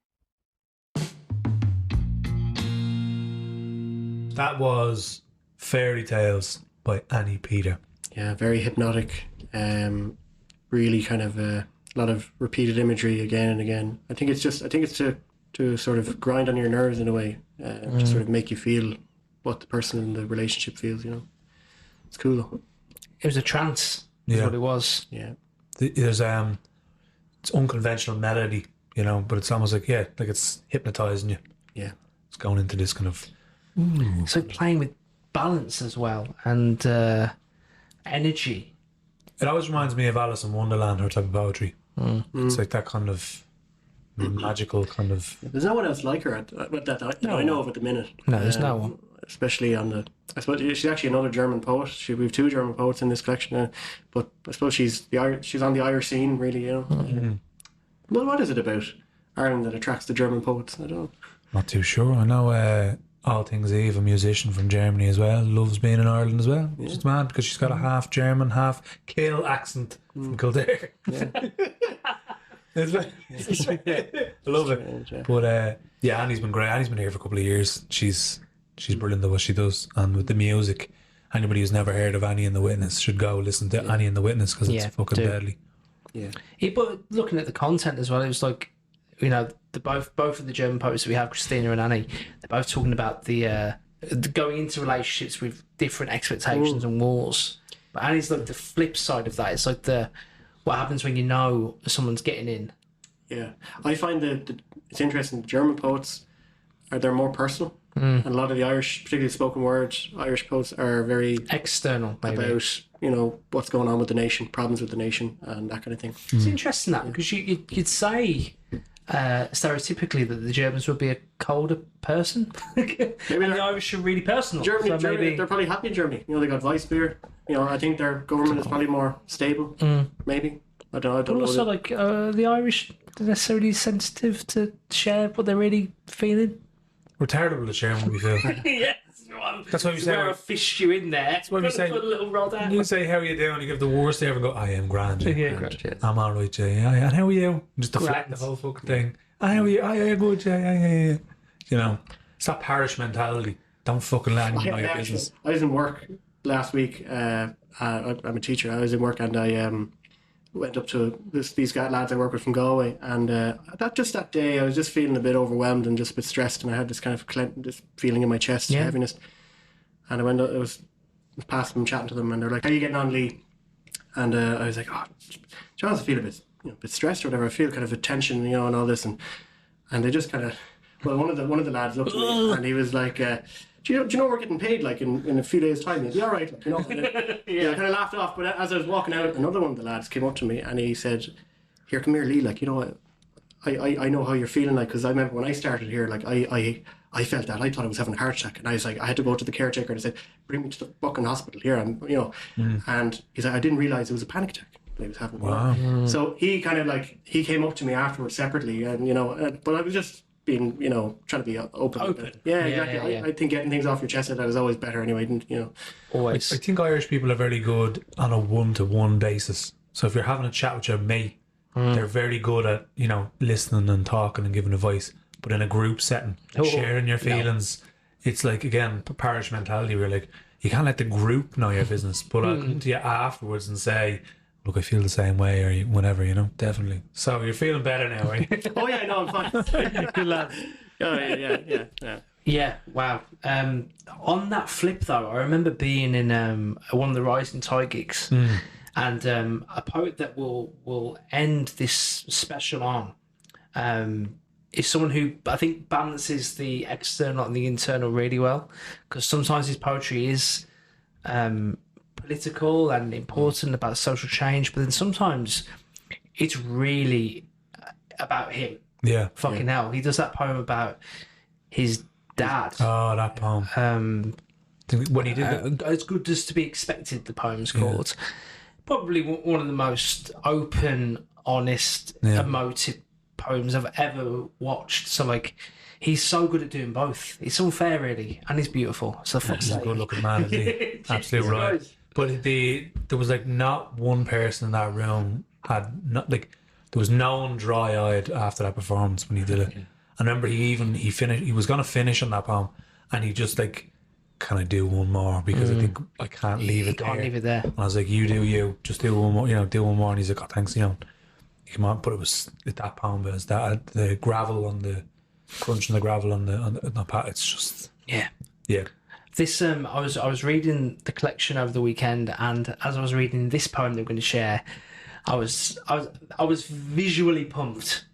That was Fairy Tales by Annie Peter. Yeah, very hypnotic. Really kind of a lot of repeated imagery again and again. I think it's to sort of grind on your nerves in a way, to sort of make you feel what the person in the relationship feels. It's cool. It was a trance. That's what it was. Yeah. There's it's unconventional melody, but it's almost like it's hypnotizing you. Yeah. It's going into this kind of So playing with balance as well and energy. It always reminds me of Alice in Wonderland, her type of poetry. It's like that kind of magical kind of. There's no one else like her that I know of at the minute. No, there's no one. Especially on the. I suppose she's actually another German poet. We have two German poets in this collection, but I suppose she's on the Irish scene, really. Well, what is it about Ireland that attracts the German poets? I don't know. Not too sure. I know All Things Eve, a musician from Germany as well, loves being in Ireland as well. Yeah. She's mad because she's got a half German, half Kill accent from Kildare. Yeah. I love it. Yeah. But Annie's been great. Annie's been here for a couple of years. She's brilliant at what she does, and with the music, anybody who's never heard of Annie and the Witness should go listen to Annie and the Witness because it's fucking deadly. Yeah. But looking at the content as well, it was like, both of the German poets that we have, Christina and Annie, they're both talking about the going into relationships with different expectations and walls. But Annie's like the flip side of that. It's like what happens when someone's getting in. Yeah, I find that it's interesting. The German poets they're more personal, and a lot of the Irish, particularly spoken word Irish poets, are very external about what's going on with the nation, problems with the nation, and that kind of thing. It's interesting that because you'd say stereotypically that the Germans would be a colder person. Maybe the Irish are really personal. Germany, they're probably happy in Germany. They got Weissbier. I think their government is probably more stable. Maybe. I don't know. But also, the Irish are necessarily sensitive to share what they're really feeling. We're terrible at sharing what we feel. Yes. That's why we say. Where I fished you in there. That's why we say. Put a little rod out. You say, how are you doing? You give the worst ever and go, I am grand. Grand, yes. I'm alright, Jay. And how are you? Just deflect the whole fucking thing. How are you? I'm good, Jay. It's that parish mentality. Don't fucking let anyone know your business. I was in work last week. I'm a teacher. I was in work and I went up to these lads I work with from Galway, and that day I was just feeling a bit overwhelmed and just a bit stressed, and I had this kind of this feeling in my chest, heaviness. And I went up, I was past them, chatting to them, and they're like, "How are you getting on, Lee?" And I was like, "Oh, John, I feel a bit, bit stressed or whatever. I feel kind of a tension, and all this." And they just kind of, one of the lads looked at me and he was like, do you know we're getting paid like in a few days' time? He'd be all right, I kind of laughed off. But as I was walking out, another one of the lads came up to me and he said, "Here, come here, Lee. I know how you're feeling. Because I remember when I started here, I felt that. I thought I was having a heart attack, and I was like, I had to go to the caretaker and I said, bring me to the fucking hospital here. And he's like, I didn't realize it was a panic attack that he was having. Wow. So he kind of he came up to me afterwards separately, and but I was just being, trying to be open. Yeah, exactly. Yeah. I think getting things off your chest like that is always better anyway, Always. I think Irish people are very good on a one-to-one basis. So if you're having a chat with your mate, they're very good at, listening and talking and giving advice. But in a group setting, sharing your feelings, it's like, again, parish mentality where you can't let the group know your business. But I'll come to you afterwards and say, look, I feel the same way, or whatever, definitely. So you're feeling better now, are you? Oh yeah, no, I'm fine. Good lad. Oh yeah. Yeah, wow. On that flip though, I remember being in one of the Rising Tide gigs, and a poet that will end this special on is someone who I think balances the external and the internal really well, because sometimes his poetry is political and important about social change, but then sometimes it's really about him. Yeah. Fucking hell. He does that poem about his dad. Oh, that poem. When he did it. As Good as to Be Expected, the poem's called. Probably one of the most open, honest, emotive poems I've ever watched. So, like, he's so good at doing both. It's unfair, really, and he's beautiful. So, He's a good-looking man, isn't he? Absolutely right. But there was, like, not one person in that room there was no one dry-eyed after that performance when he did it. I remember he was going to finish on that poem, and he just, like, can I do one more? Because I think I can't leave it there. Can't leave it there. And I was like, you, just do one more, do one more. And he's like, oh, thanks, come on. But it was that poem, but it's that, the gravel on the, crunching the gravel on the pat, it's just... Yeah. This I was reading the collection over the weekend, and as I was reading this poem they're going to share, I was visually pumped.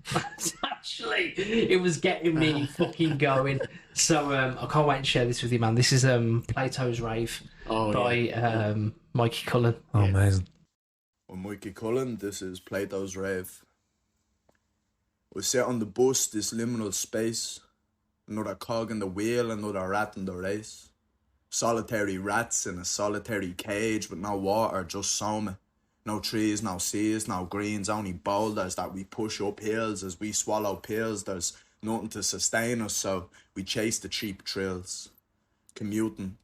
Actually, it was getting me fucking going. So I can't wait to share this with you, man. This is Plato's Rave by Mikey Cullen. Oh, amazing. I'm Mikey Cullen. This is Plato's Rave. We sit on the bus, this liminal space. Another cog in the wheel, another rat in the race. Solitary rats in a solitary cage with no water, just soma. No trees, no seas, no greens, only boulders that we push up hills as we swallow pills. There's nothing to sustain us, so we chase the cheap thrills. Commuting,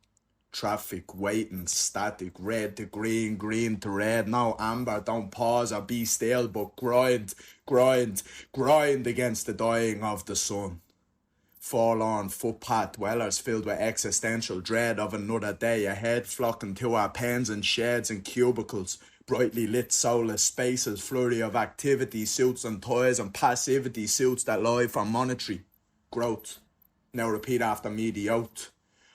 traffic, waiting, static, red to green, green to red. No amber, don't pause or be still, but grind against the dying of the sun. Forlorn footpath dwellers filled with existential dread of another day ahead, flocking to our pens and sheds and cubicles, brightly lit soulless spaces, flurry of activity, suits and toys and passivity, suits that lie for monetary growth. Now repeat after me the oath.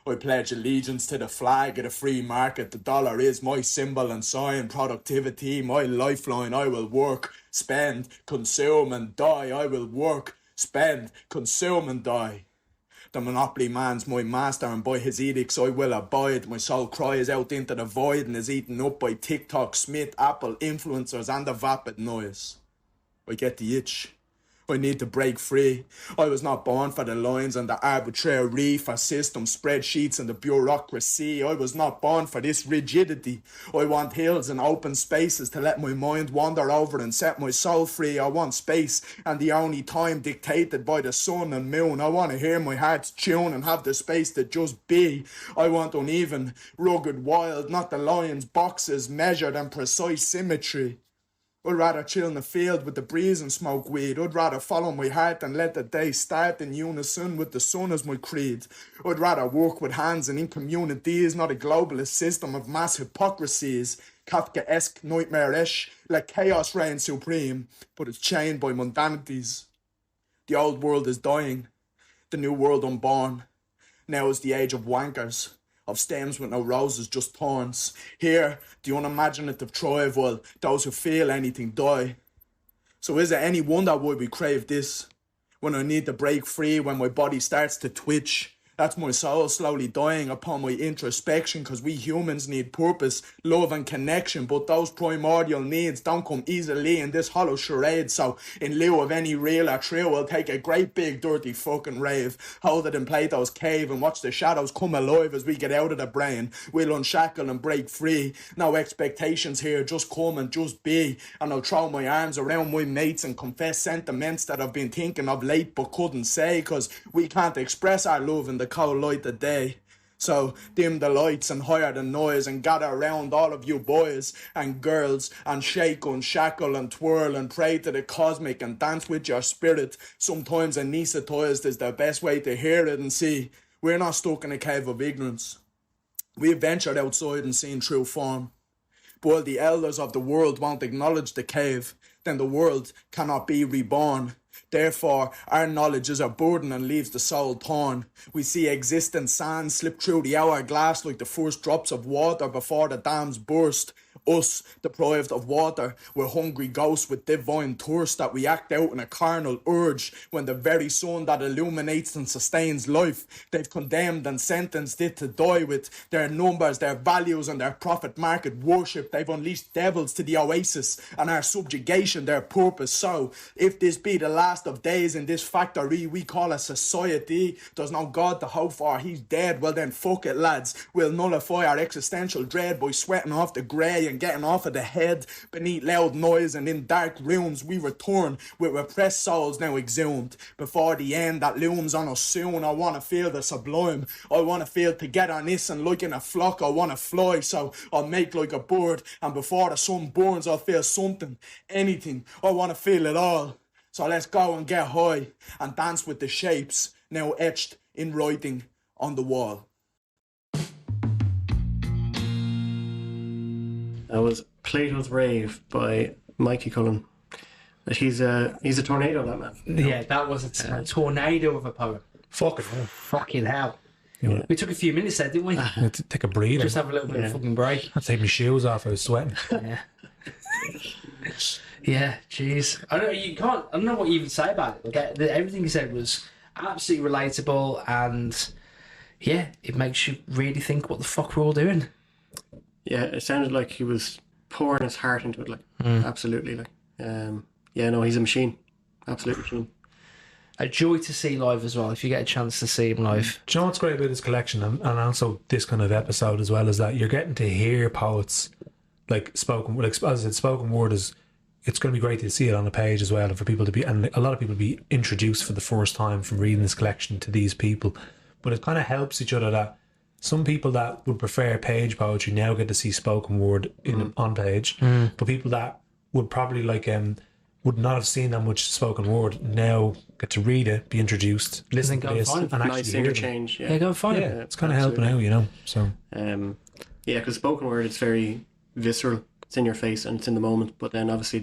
I pledge allegiance to the flag of the free market. The dollar is my symbol and sign. Productivity, my lifeline. I will work, spend, consume and die. I will work, spend, consume and die. The monopoly man's my master, and by his edicts I will abide. My soul cries out into the void and is eaten up by TikTok, Smith, Apple, influencers and the vapid noise. I get the itch. I need to break free. I was not born for the lines and the arbitrary, for systems, spreadsheets and the bureaucracy. I was not born for this rigidity. I want hills and open spaces to let my mind wander over and set my soul free. I want space and the only time dictated by the sun and moon. I want to hear my heart's tune and have the space to just be. I want uneven, rugged, wild, not the lion's boxes, measured and precise symmetry. I'd rather chill in the field with the breeze and smoke weed. I'd rather follow my heart and let the day start in unison with the sun as my creed. I'd rather work with hands and in communities, not a globalist system of mass hypocrisies. Kafkaesque, nightmare-ish, let chaos reign supreme, but it's chained by mundanities. The old world is dying, the new world unborn. Now is the age of wankers, of stems with no roses, just thorns. Here, the unimaginative thrive, while those who feel anything die. So is it any wonder why we crave this? When I need to break free, when my body starts to twitch. That's my soul slowly dying upon my introspection, cause we humans need purpose, love and connection, but those primordial needs don't come easily in this hollow charade. So in lieu of any real or true, I'll take a great big dirty fucking rave, hold it in Plato's cave and watch the shadows come alive as we get out of the brain. We'll unshackle and break free. No expectations here, just come and just be. And I'll throw my arms around my mates and confess sentiments that I've been thinking of late but couldn't say, cause we can't express our love in the cold light of day. So dim the lights and hire the noise and gather around all of you boys and girls and shake and shackle and twirl and pray to the cosmic and dance with your spirit. Sometimes anaesthetized is the best way to hear it. And see, we're not stuck in a cave of ignorance. We've ventured outside and seen true form. But while the elders of the world won't acknowledge the cave, then the world cannot be reborn. Therefore, our knowledge is a burden and leaves the soul torn. We see existent sand slip through the hourglass like the first drops of water before the dams burst. Us, deprived of water, we're hungry ghosts with divine thirst that we act out in a carnal urge when the very sun that illuminates and sustains life, they've condemned and sentenced it to die with their numbers, their values and their profit market worship. They've unleashed devils to the oasis and our subjugation, their purpose. So, if this be the last of days in this factory we call a society, there's no God to hope for, he's dead. Well then fuck it lads, we'll nullify our existential dread by sweating off the grey and getting off of the head. Beneath loud noise and in dark rooms we return with repressed souls now exhumed. Before the end that looms on us soon, I wanna feel the sublime. I wanna feel togetherness and like in a flock I wanna fly, so I'll make like a bird, and before the sun burns I'll feel something, anything. I wanna feel it all. So let's go and get high and dance with the shapes now etched in writing on the wall. That was Plato's Rave by Mikey Cullen. He's a tornado, that man. Yeah, that was a tornado of a poem. Fucking hell. Yeah. We took a few minutes there, didn't we? Take a breather. Just have a little bit of fucking break. I'd take my shoes off, I was sweating. Yeah. Yeah, jeez. I don't know what you even say about it. Like, everything you said was absolutely relatable, and yeah, it makes you really think what the fuck we're all doing. Yeah, it sounded like he was pouring his heart into it, like absolutely, like. Yeah, no, he's a machine, absolute machine. A joy to see live as well. If you get a chance to see him live, Do you know what's great about this collection and also this kind of episode as well is that you're getting to hear poets like spoken, like as I said, spoken word is. It's going to be great to see it on the page as well, and for people to be, and a lot of people to be introduced for the first time from reading this collection to these people. But it kind of helps each other that some people that would prefer page poetry now get to see spoken word on page, but people that would probably would not have seen that much spoken word now get to read it, be introduced, listen to this, and actually nice hear interchange. yeah, go and find it. it's kind of helping out, you know. So yeah, because spoken word, it's very visceral. It's in your face and it's in the moment. But then obviously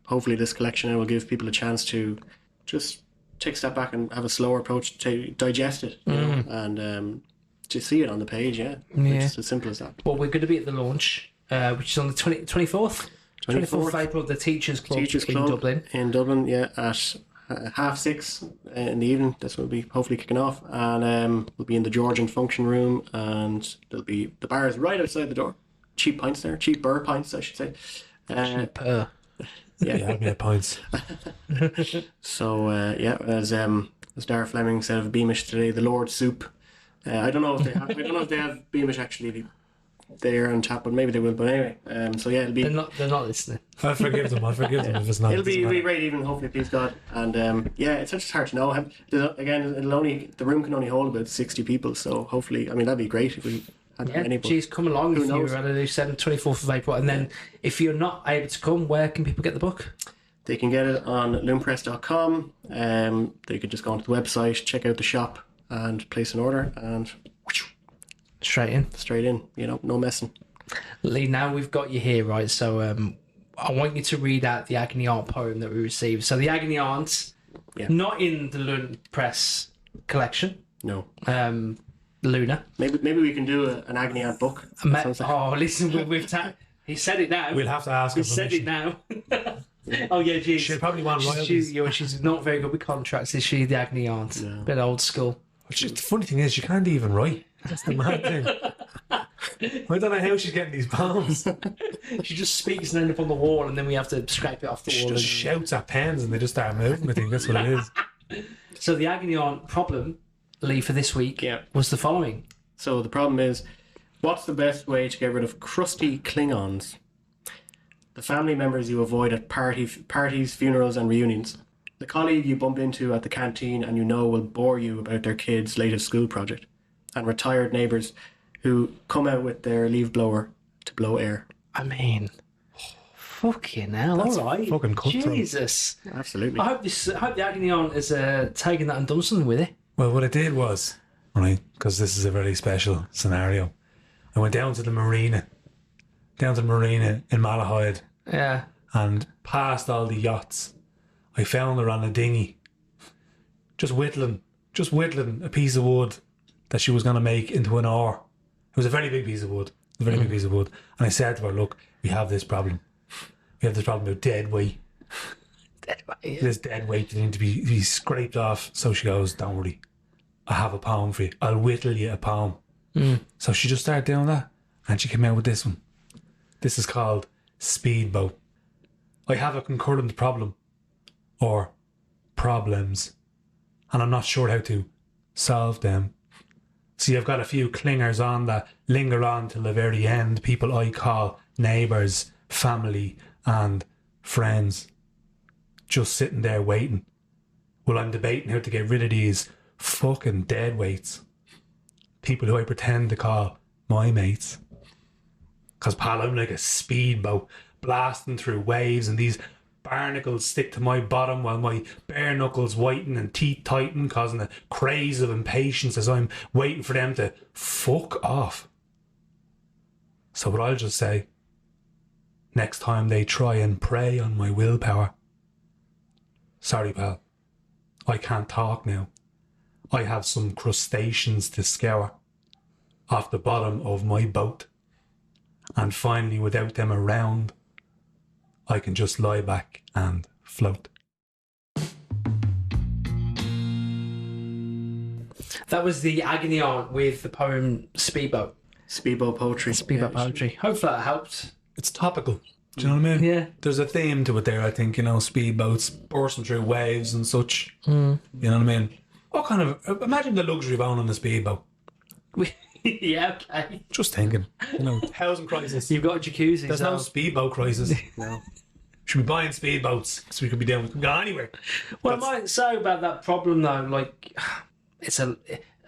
hopefully this collection will give people a chance to just take a step back and have a slower approach to digest it, you know, and to see it on the page. Yeah, it's as simple as that. Well, we're going to be at the launch, which is on the 24th of April, the Teachers Club in Dublin. Yeah, at 6:30 in the evening. This will be hopefully kicking off, and we'll be in the Georgian Function Room, and there'll be the bars right outside the door. Cheap pints there, cheaper pints, I should say. Cheaper. yeah, pints. So as Daragh Fleming said of Beamish today, the Lord Soup. I don't know if they have. I don't know if they have Beamish actually there on tap, but maybe they will. But anyway, so yeah, it'll be. They're not listening. I'll forgive them if it's not. It'll be great evening, hopefully, please God. And yeah, it's just hard to know. Again, the room can only hold about 60 people, so hopefully, I mean, that'd be great if we. Geez, come along if you're at a 24th of April. And then if you're not able to come, where can people get the book? They can get it on luainpress.com. They could just go onto the website, check out the shop and place an order, and straight in, you know, no messing. Lee, now we've got you here, right? So I want you to read out the Agony Aunt poem that we received. So the Agony Aunt, not in the Luain Press collection. No. Luna. Maybe we can do an Agony Aunt book. Listen, he said it now. We'll have to ask him. He said it now. Oh yeah, geez. She'll probably want royalties. She's not very good with contracts, is she? The Agony Aunt, bit old school. The funny thing is, she can't even write. That's the mad thing. I don't know how she's getting these poems. She just speaks and ends up on the wall, and then we have to scrape it off the wall. She just shouts at pens, and they just start moving. I think that's what it is. So the Agony Aunt problem, Lee, for this week was the following. So the problem is, what's the best way to get rid of crusty Klingons? The family members you avoid at parties, funerals and reunions. The colleague you bump into at the canteen and you know will bore you about their kid's latest school project. And retired neighbours who come out with their leaf blower to blow air. I mean, fucking hell, that's all right. Fucking cutthroat. Jesus. Absolutely. I hope the Agony Aunt has taken that and done something with it. Well, what I did was, right, because this is a very special scenario, I went down to the marina in Malahide. Yeah. And past all the yachts. I found her on a dinghy, just whittling a piece of wood that she was going to make into an oar. It was a very big piece of wood. a very big piece of wood. And I said to her, look, we have this problem. We have this problem with dead weight. This dead weight that need to be scraped off. So she goes, don't worry, I have a poem for you. I'll whittle you a poem. So she just started doing that, and she came out with this one. This is called Speedboat. I have a concurrent problem, or problems, and I'm not sure how to solve them. See, I've got a few clingers on that linger on till the very end. People I call neighbours, family, and friends. Just sitting there waiting. Well, I'm debating how to get rid of these fucking dead weights. People who I pretend to call my mates. Because, pal, I'm like a speedboat blasting through waves, and these barnacles stick to my bottom while my bare knuckles whiten and teeth tighten, causing a craze of impatience as I'm waiting for them to fuck off. So what I'll just say, next time they try and prey on my willpower, sorry, pal, I can't talk now. I have some crustaceans to scour off the bottom of my boat. And finally, without them around, I can just lie back and float. That was the agony aunt with the poem Speedboat. Speedboat poetry. Speedboat poetry. Hopefully that helped. It's topical. Do you know what I mean? Yeah. There's a theme to it there, I think, speedboats bursting through waves and such. You know what I mean? What kind of... Imagine the luxury of owning a speedboat. Yeah, okay. Just thinking. Housing crisis. You've got a jacuzzi. There's no speedboat crisis. No. Should be buying speedboats so we could be down. We can go anywhere. Well, I might say about that problem though, like, it's a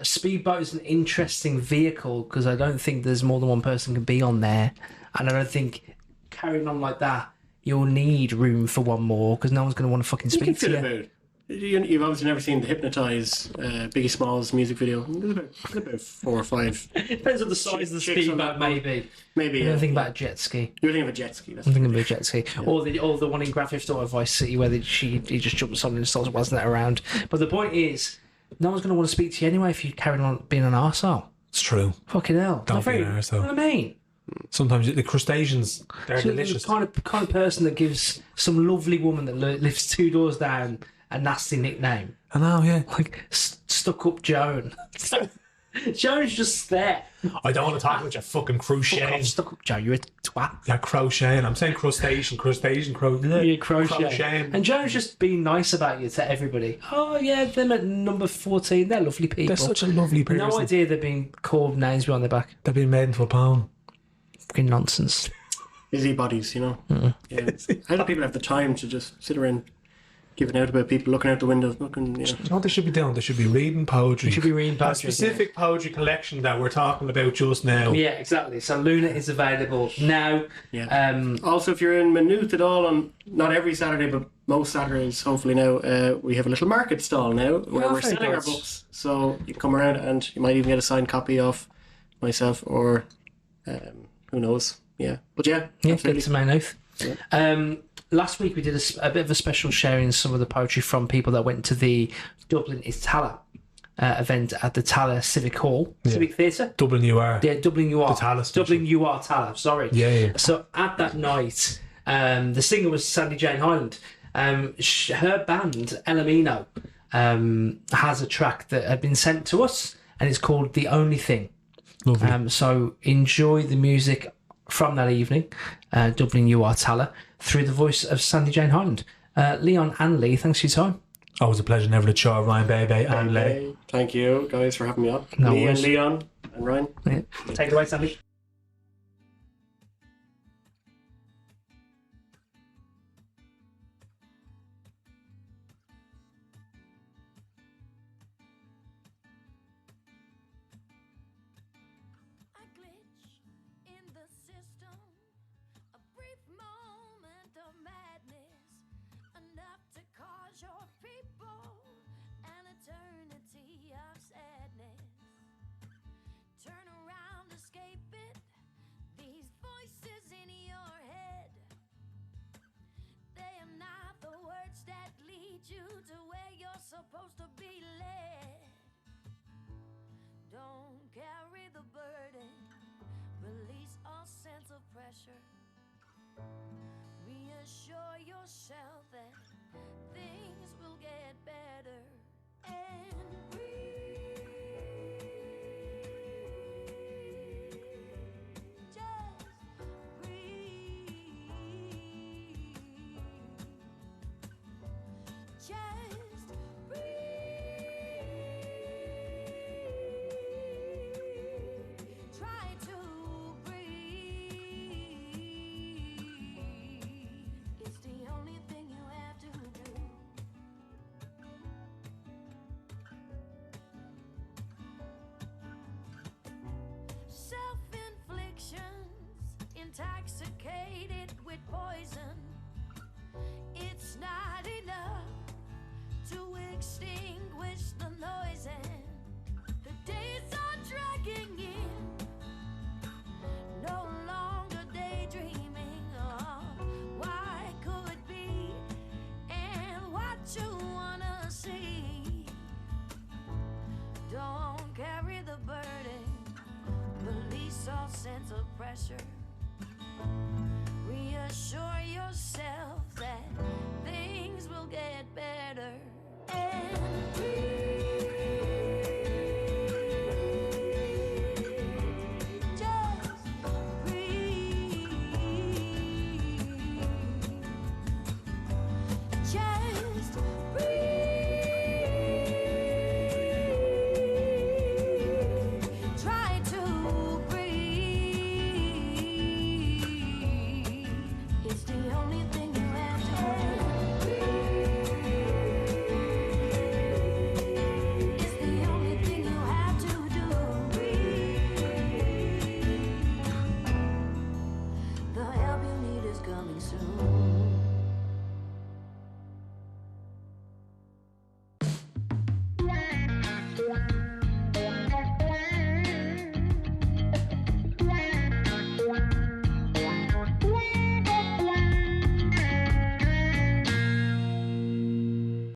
speedboat is an interesting vehicle because I don't think there's more than one person can be on there, and I don't think carrying on like that you'll need room for one more because no one's going to want to fucking speak to you. You've obviously never seen the Hypnotise Biggie Smalls music video. There's about 4 or 5. Depends on the size of the speedboat, maybe. Maybe. I'm thinking about a jet ski. You're thinking of a jet ski. I'm thinking of a jet ski, or the one in Grand Theft Auto Vice City where he just jumps on and starts whizzing that around. But the point is, no one's going to want to speak to you anyway if you carry on being an arsehole. It's true. Fucking hell. Don't be an arsehole. What I mean? Sometimes the crustaceans, they're delicious. The kind of person that gives some lovely woman that lives 2 doors down a nasty nickname. I know, yeah. Like Stuck Up Joan. Joan's just there. I don't want to talk about your fucking crocheting. Stuck Up Joan, you're a twat. Yeah, crocheting. I'm saying crustacean. You're crocheting. And Joan's just being nice about you to everybody. Oh, yeah, them at number 14, they're lovely people. They're such a lovely person. No idea they're being called names behind their back. They're being made into a poem. Fucking nonsense. Busybodies, Yeah. How do people have the time to just sit around giving out about people looking out the windows, looking, You know what they should be doing? They should be reading poetry. They should be reading poetry. A specific poetry collection that we're talking about just now. Yeah, exactly. So Luna is available now. Yeah. Also, if you're in Maynooth at all, on not every Saturday, but most Saturdays, hopefully now, we have a little market stall now where we're selling our books. So you can come around and you might even get a signed copy of myself or who knows. Yeah. But yeah, get to Maynooth. Yeah. Last week we did a bit of a special sharing some of the poetry from people that went to the Dublin is Tala event at the Tala Civic Hall, Civic Theatre. Dublin you are. Yeah, Dublin you are. The Tala special. Dublin you are Tala, sorry. Yeah. So at that night, the singer was Sandy Jane Hyland. Her band, Elamino, has a track that had been sent to us and it's called The Only Thing. Lovely. So enjoy the music from that evening, Dublin You Are Tala, through the voice of Sandy Jane Hyland. Leon and Lee, thanks for your time. Always a pleasure, never to show Ryan, baby, and Lee. Thank you, guys, for having me on. No Lee worries. and Leon and Ryan. Yeah. Take it away, Sandy. Turn around, escaping. pressure. Reassure yourself that things will get better. And breathe. Just breathe. Just breathe. Try to breathe. It's the only thing you have to do. Self-inflictions, intoxicated with poison. It's not enough to extinguish the noise, and the days are dragging in. No longer daydreaming of what could be and what you wanna see. Don't carry the burden, release all sense of pressure. Reassure yourself that things will get better. And breathe. Just breathe. Just breathe. Try to breathe. It's the only thing you have to do. It's the only thing you have to do. The help you need is coming soon.